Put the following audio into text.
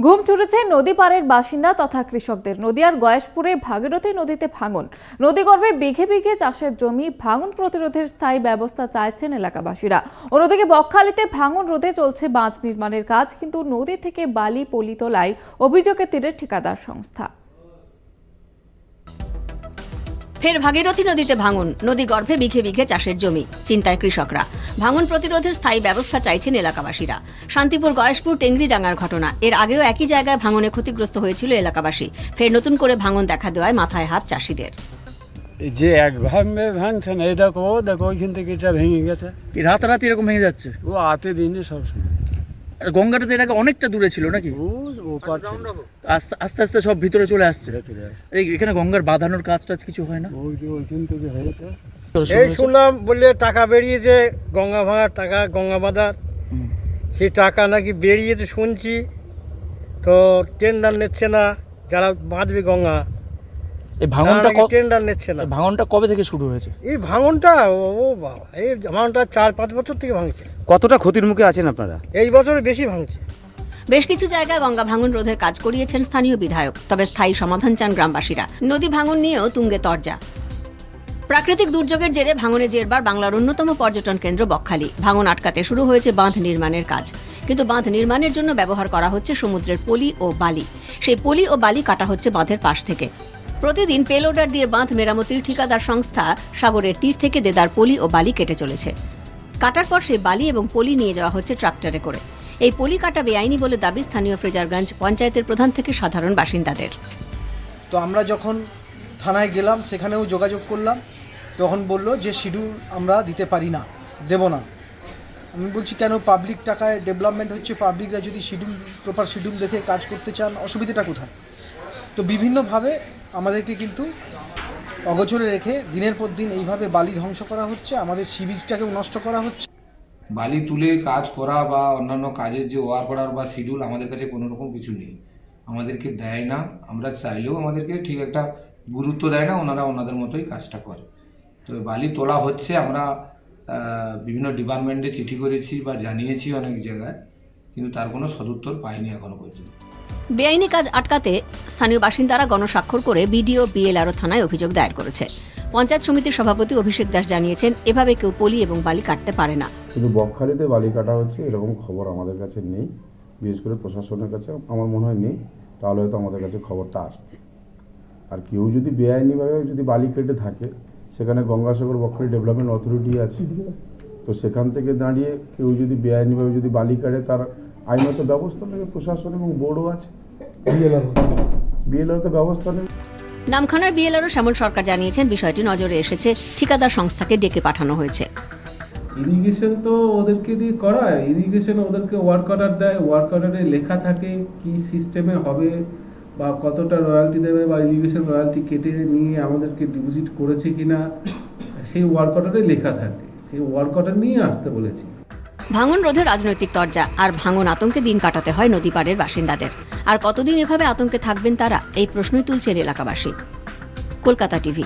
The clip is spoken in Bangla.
ঘুম ছুটেছে নদী পাড়ের বাসিন্দা তথা কৃষকদের। নদিয়ার গয়েশপুরে ভাগীরথী নদীতে ভাঙন, নদীগর্ভে বিঘে বিঘে চাষের জমি। ভাঙন প্রতিরোধের স্থায়ী ব্যবস্থা চাইছেন এলাকাবাসীরা। অন্যদিকে বকখালিতে ভাঙন রোধে চলছে বাঁধ নির্মাণের কাজ, কিন্তু নদী থেকে বালি পলি তোলায় অভিযোগে তীরে ঠিকাদার সংস্থা। ফের ভাগীরথী নদীতে ভাঙন, নদী গর্ভে বিঘে বিঘে চাষের জমি। চিন্তায় কৃষকরা। ভাঙন প্রতিরোধের স্থায়ী ব্যবস্থা চাইছেন এলাকাবাসীরা। শান্তিপুর গয়েশপুর টেংরিডাঙ্গার ঘটনা। এর আগেও একই জায়গায় ভাঙনে ক্ষতিগ্রস্ত হয়েছিল এলাকাবাসী। ফের নতুন করে ভাঙন দেখা দেওয়ায় মাথায় হাত চাষিদের। যে একভাবে ভাঙছে না, এই দেখো ওইখান থেকে এটা ভেঙে গেছে। রাতারাতি এরকম ভেঙে যাচ্ছে? ও আতে দিনে সবসময়। গঙ্গাটা তো এর আগে অনেকটা দূরে ছিল নাকি? আস্তে আস্তে আস্তে সব ভিতরে চলে আসছে। এখানে গঙ্গার বাঁধানোর কাজ টাজ কিছু হয় না? ওইখান থেকে হয়েছে। এই শুনলাম বললে টাকা বেরিয়েছে, গঙ্গা ভাঙার টাকা, গঙ্গা বাঁধার সেই টাকা নাকি বেরিয়েছে শুনছি। তো টেন্ডার নিচ্ছে না, যারা বাঁধবে গঙ্গা এই ভাঙনটা টেন্ডার নিচ্ছে না। ভাঙনটা কবে থেকে শুরু হয়েছে? এই ভাঙনটা বাবা, এই ভাঙনটা 4-5 বছর থেকে ভাঙছে। কতটা ক্ষতির মুখে আছেন আপনারা? এই বছরে বেশি ভাঙছে। বেশ কিছু জায়গায় গঙ্গা ভাঙন রোধের কাজ করিয়েছেন স্থানীয় বিধায়ক, তবে স্থায়ী সমাধান চান গ্রামবাসীরা। নদী ভাঙন নিয়েও তুঙ্গে তরজা। প্রাকৃতিক দুর্যোগের জেরে ভাঙনে জেরবার বাংলার অন্যতম পর্যটন কেন্দ্র বকখালি। ভাঙন আটকাতে শুরু হয়েছে বাঁধ নির্মাণের কাজ, কিন্তু বাঁধ নির্মাণের জন্য ব্যবহার করা হচ্ছে সমুদ্রের পলি ও বালি। সেই পলি ও বালি কাটা হচ্ছে বাঁধের পাশ থেকে। প্রতিদিন পেলোডার দিয়ে বাঁধ মেরামতির ঠিকাদার সংস্থা সাগরের তীর থেকে দেদার পলি ও বালি কেটে চলেছে। কাটার পর সেই বালি এবং পলি নিয়ে যাওয়া হচ্ছে ট্রাক্টরে করে। এই পলি কাটা বেআইনি বলে দাবি স্থানীয় ফ্রেজারগঞ্জ পঞ্চায়েতের প্রধান থেকে সাধারণ বাসিন্দাদের। তো আমরা যখন থানায় গেলাম, সেখানেও যোগাযোগ করলাম, তখন বলল যে শিডিউল আমরা দিতে পারি না, দেব না। আমি বলছি কেন? পাবলিক টাকায় ডেভেলপমেন্ট হচ্ছে, পাবলিকরা যদি প্রপার শিডিউল দেখে কাজ করতে চান, অসুবিধাটা কোথায়? তো বিভিন্নভাবে আমাদেরকে কিন্তু অগোচরে রেখে দিনের পর দিন এইভাবে বালি ধ্বংস করা হচ্ছে, আমাদের সি বিচটাকেও নষ্ট করা হচ্ছে। বালি তুলে কাজ করা বা অন্যান্য কাজের যে ওয়ার্ক অর্ডার বা শিডিউল আমাদের কাছে কোনো রকম কিছু নেই, আমাদেরকে দেয় না। আমরা চাইলেও আমাদেরকে ঠিক একটা গুরুত্ব দেয় না, ওনারা ওনাদের মতোই কাজটা করে। তো বালি তোলা হচ্ছে, আমরা বিভিন্ন ডিপার্টমেন্টে চিঠি করেছি বা জানিয়েছি অনেক জায়গায়, কিন্তু তার কোনো সদুত্তর পাইনি এখনো পর্যন্ত। বেআইনি কাজ আটকাতে স্থানীয় বাসিন্দারা গণস্বাক্ষর করে বিডিও বিএলআরও থানায় অভিযোগ দায়ের করেছে। পঞ্চায়েত সমিতির সভাপতি অভিষেক দাস জানিয়েছেন, এভাবে কেউ পলি এবং বালি কাটতে পারে না। শুধু বকখালিতে বালি কাটা হচ্ছে এরকম খবর আমাদের কাছে নেই, বিশেষ করে প্রশাসনের কাছে আমার মনে হয় নেই, তাহলে হয়তো আমাদের কাছে খবরটা আসবে। আর কেউ যদি বেআইনিভাবে যদি বালি কেটে থাকে, সেখানে গঙ্গাসাগর বকখালি ডেভেলপমেন্ট অথরিটি আছে, তো সেখান থেকে দাঁড়িয়ে কেউ যদি বেআইনিভাবে যদি বালি কাটে, তার আইনত ব্যবস্থা নেবে প্রশাসন এবং বোর্ডও আছে, বিএলআর তো ব্যবস্থা নেবে। নামখানার বিএলআরও শ্যামল সরকার জানিয়েছেন, বিষয়টি নজরে এসেছে, ঠিকাদার সংস্থাকে ডেকে পাঠানো হয়েছে। ইরিগেশন তো ওদেরকে দিয়ে করায়, ইরিগেশন ওদেরকে ওয়ার্ক অর্ডার দেয়, ওয়ার্ক অর্ডারে লেখা থাকে কি সিস্টেমে হবে বা কতটা রয়্যালটি দেবে বা ইরিগেশন রয়্যালটি কেটে নিয়ে আমাদেরকে ডিপোজিট করেছে কিনা, সেই ওয়ার্ক অর্ডারে লেখা থাকে, সেই ওয়ার্ক অর্ডার নিয়ে আসতে বলেছি। ভাঙন রোধে রাজনৈতিক তরজা, আর ভাঙন আতঙ্কে দিন কাটাতে হয় নদী পাড়ের বাসিন্দাদের। আর কতদিন এভাবে আতঙ্কে থাকবেন তারা, এই প্রশ্নই তুলছেন এলাকাবাসী। কলকাতা টিভি।